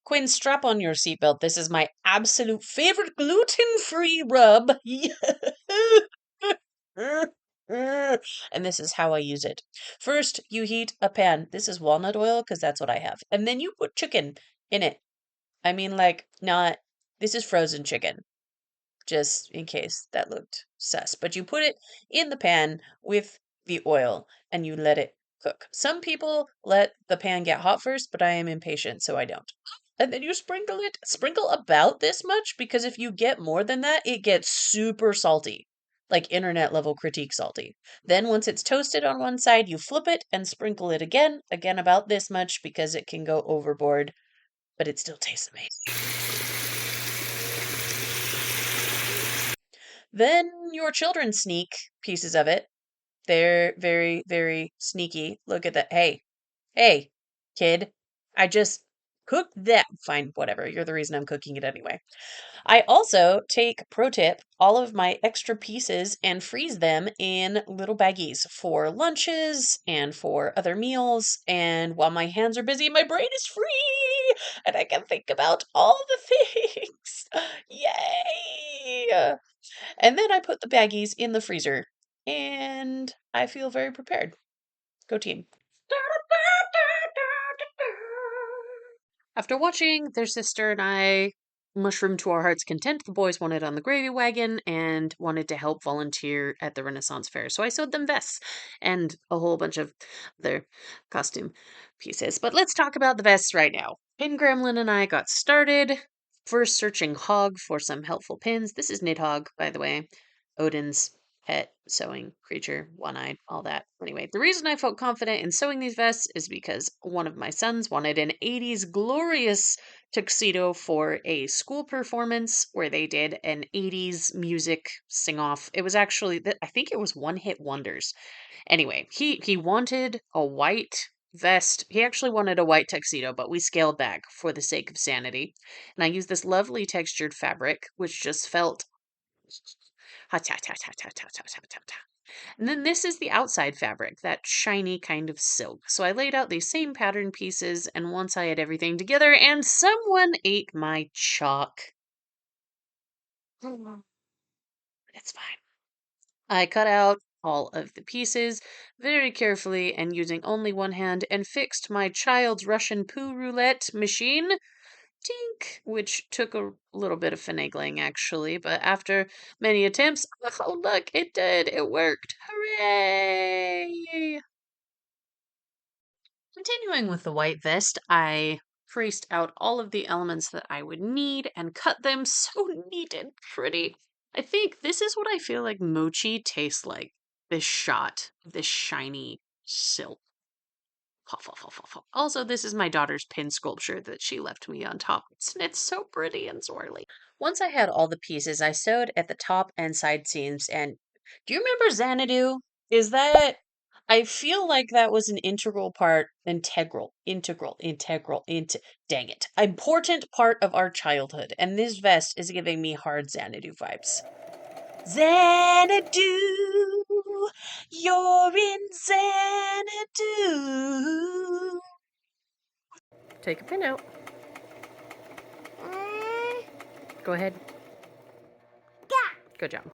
Quinn, strap on your seatbelt. This is my absolute favorite gluten-free rub. And this is how I use it. First, you heat a pan. This is walnut oil because that's what I have. And then you put chicken in it. I mean, like, not, this is frozen chicken, just in case that looked sus. But you put it in the pan with the oil and you let it cook. Some people let the pan get hot first, but I am impatient, so I don't. And then you sprinkle it, sprinkle about this much, because if you get more than that, it gets super salty, like internet level critique salty. Then once it's toasted on one side, you flip it and sprinkle it again about this much because it can go overboard, but it still tastes amazing. Then your children sneak pieces of it. They're very, very sneaky. Look at that. Hey, kid, I just cooked that. Fine, whatever. You're the reason I'm cooking it anyway. I also take, pro tip, all of my extra pieces and freeze them in little baggies for lunches and for other meals. And while my hands are busy, my brain is free and I can think about all the things. Yay! And then I put the baggies in the freezer and I feel very prepared. Go team. After watching their sister and I mushroom to our heart's content, the boys wanted on the gravy wagon and wanted to help volunteer at the Renaissance Fair. So I sewed them vests and a whole bunch of other costume pieces. But let's talk about the vests right now. Pin Gremlin and I got started. First, searching Hog for some helpful pins. This is Nidhogg, by the way. Odin's pet sewing creature, one-eyed, all that. Anyway, the reason I felt confident in sewing these vests is because one of my sons wanted an 80s glorious tuxedo for a school performance where they did an 80s music sing-off. It was actually, I think it was One Hit Wonders. Anyway, he wanted a white vest. He actually wanted a white tuxedo, but we scaled back for the sake of sanity. And I used this lovely textured fabric, which just felt hot, hot, hot, hot, hot, hot, hot, hot, hot. And then this is the outside fabric, that shiny kind of silk. So I laid out these same pattern pieces, and once I had everything together, and someone ate my chalk. It's fine. I cut out all of the pieces very carefully and using only one hand and fixed my child's Russian poo roulette machine, tink, which took a little bit of finagling actually, but after many attempts, oh look, it did, it worked. Hooray! Continuing with the white vest, I traced out all of the elements that I would need and cut them so neat and pretty. I think this is what I feel like mochi tastes like. This shot, this shiny silk. Puff, puff, puff, puff, puff. Also, this is my daughter's pin sculpture that she left me on top. It's so pretty and swirly. Once I had all the pieces, I sewed at the top and side seams. And do you remember Xanadu? Is that I feel like that was an integral part, dang it, important part of our childhood. And this vest is giving me hard Xanadu vibes. Xanadu, you're in Xanadu. Take a pin out. Go ahead. Good job.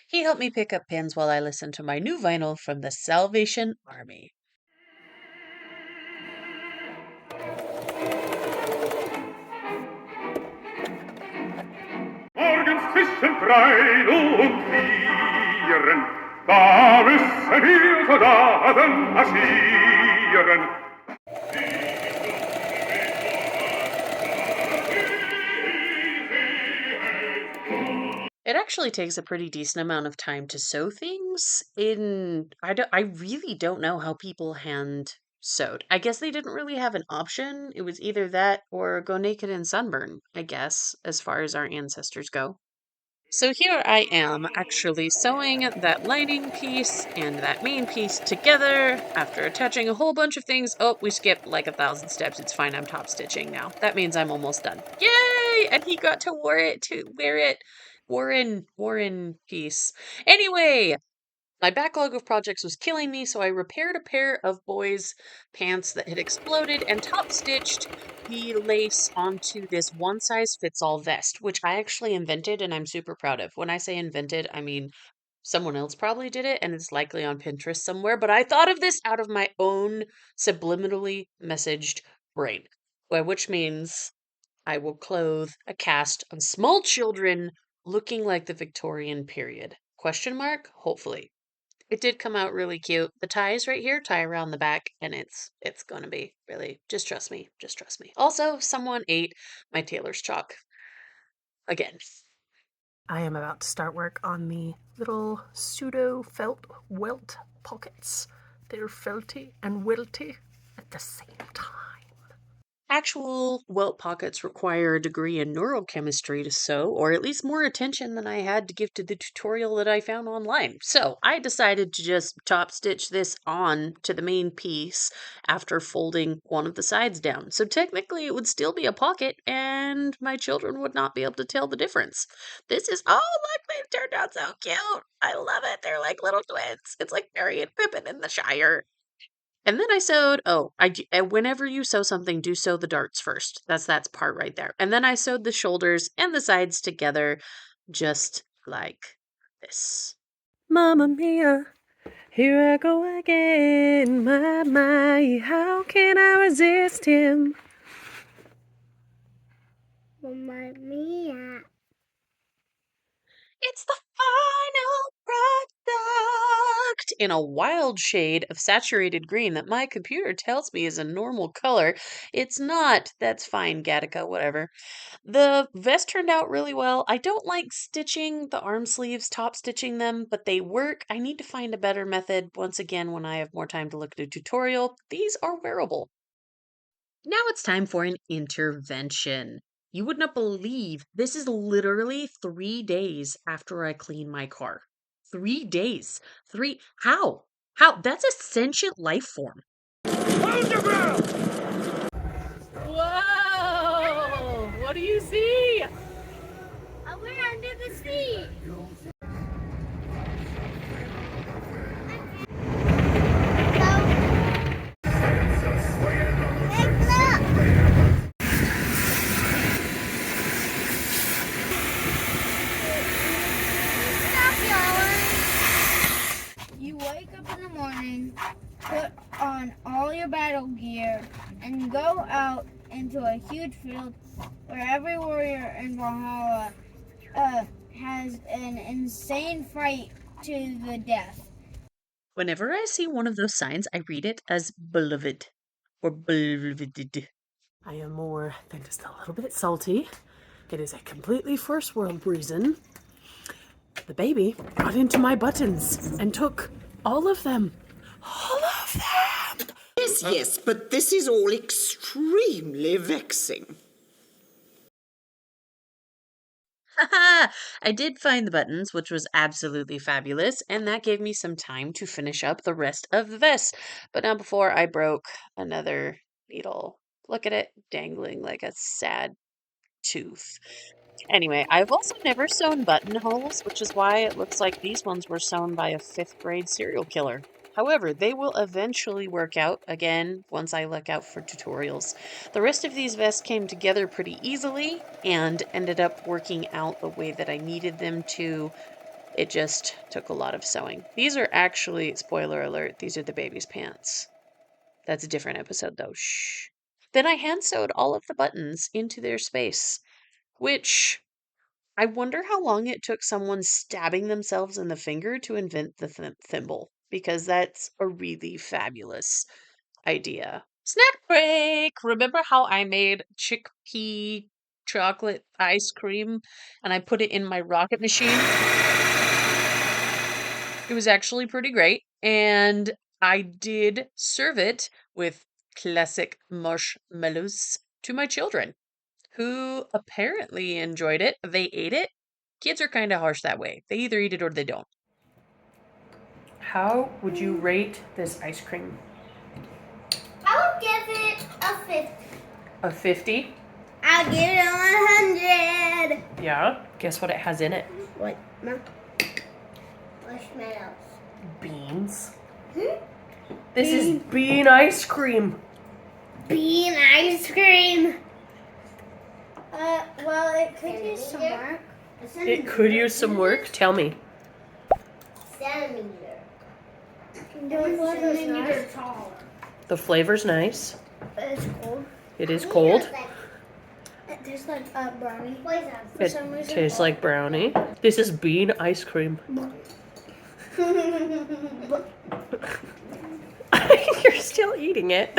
He helped me pick up pins while I listened to my new vinyl from the Salvation Army. Morgens zwischen 3 und 4, da müssen wir Soldaten marschieren. It actually takes a pretty decent amount of time to sew things. I really don't know how people hand sewed. I guess they didn't really have an option. It was either that or go naked and sunburn, I guess, as far as our ancestors go. So here I am actually sewing that lining piece and that main piece together after attaching a whole bunch of things. Oh, we skipped like 1,000 steps. It's fine. I'm top stitching now. That means I'm almost done. Yay! And he got to wear it. Warren piece. Anyway, my backlog of projects was killing me, so I repaired a pair of boys' pants that had exploded and top stitched the lace onto this one-size-fits-all vest, which I actually invented and I'm super proud of. When I say invented, I mean someone else probably did it and it's likely on Pinterest somewhere, but I thought of this out of my own subliminally messaged brain, which means I will clothe a cast of small children looking like the Victorian period. Question mark? Hopefully. It did come out really cute. The ties right here tie around the back and it's going to be really just trust me. Just trust me. Also, someone ate my Taylor's chalk again. I am about to start work on the little pseudo felt welt pockets. They're felty and welty at the same time. Actual welt pockets require a degree in neurochemistry to sew, or at least more attention than I had to give to the tutorial that I found online. So I decided to just top stitch this on to the main piece after folding one of the sides down. So technically it would still be a pocket and my children would not be able to tell the difference. This is, oh, look, they've turned out so cute. I love it. They're like little twins. It's like Mary and Pippin in the Shire. And then I sewed, whenever you sew something, do sew the darts first. That's part right there. And then I sewed the shoulders and the sides together just like this. Mamma mia, here I go again. My, how can I resist him? Mamma mia. It's the final product in a wild shade of saturated green that my computer tells me is a normal color. It's not. That's fine, Gattaca, whatever. The vest turned out really well. I don't like stitching the arm sleeves, top stitching them, but they work. I need to find a better method once again when I have more time to look at a tutorial. These are wearable. Now it's time for an intervention. You would not believe this is literally 3 days after I clean my car. 3 days. How? How? That's a sentient life form. Hold your ground! Whoa! What do you see? We're under the sea. You wake up in the morning, put on all your battle gear, and go out into a huge field where every warrior in Valhalla has an insane fight to the death. Whenever I see one of those signs, I read it as beloved or beloved. I am more than just a little bit salty. It is a completely first world reason. The baby got into my buttons and took all of them. All of them! Yes, but this is all extremely vexing. I did find the buttons, which was absolutely fabulous, and that gave me some time to finish up the rest of the vest. But not before I broke another needle. Look at it dangling like a sad tooth. Anyway, I've also never sewn buttonholes, which is why it looks like these ones were sewn by a 5th grade serial killer. However, they will eventually work out again once I look out for tutorials. The rest of these vests came together pretty easily and ended up working out the way that I needed them to. It just took a lot of sewing. These are actually, spoiler alert, these are the baby's pants. That's a different episode though. Shh. Then I hand sewed all of the buttons into their space, which I wonder how long it took someone stabbing themselves in the finger to invent the thimble, because that's a really fabulous idea. Snack break! Remember how I made chickpea chocolate ice cream and I put it in my rocket machine? It was actually pretty great, and I did serve it with classic marshmallows to my children, who apparently enjoyed it. They ate it. Kids are kind of harsh that way. They either eat it or they don't. How would you rate this ice cream? I would give it a 50. A 50? I'll give it a 100. Yeah. Guess what it has in it? What? Marshmallows. Beans. This is bean ice cream. bean ice cream. Well, it could use some work. It could use some work. Tell me. Centimeter. Centimeter taller. The flavor's nice. But it's cold. It is cold. It tastes like brownie. For It some reason. tastes like brownie. This is bean ice cream. You're still eating it.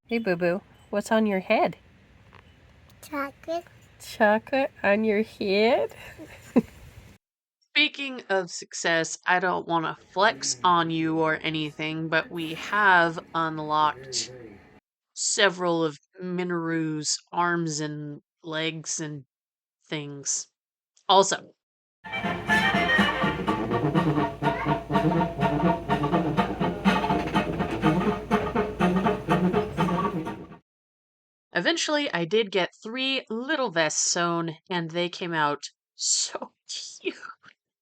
Hey, boo-boo. What's on your head? Chocolate. Chocolate on your head? Speaking of success, I don't want to flex on you or anything, but we have unlocked several of Minoru's arms and legs and things. Also, eventually I did get 3 little vests sewn, and they came out so cute.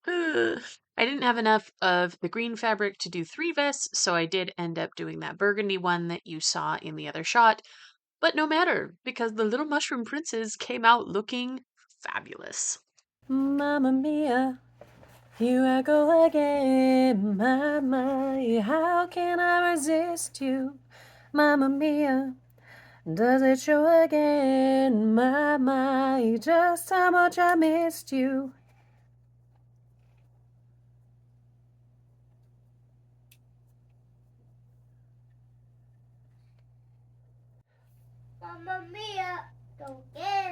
Ugh. I didn't have enough of the green fabric to do 3 vests, so I did end up doing that burgundy one that you saw in the other shot. But no matter, because the little mushroom princes came out looking fabulous. Mamma mia, here I go again. My, how can I resist you? Mamma mia, does it show again? My, just how much I missed you. Mamma mia, don't get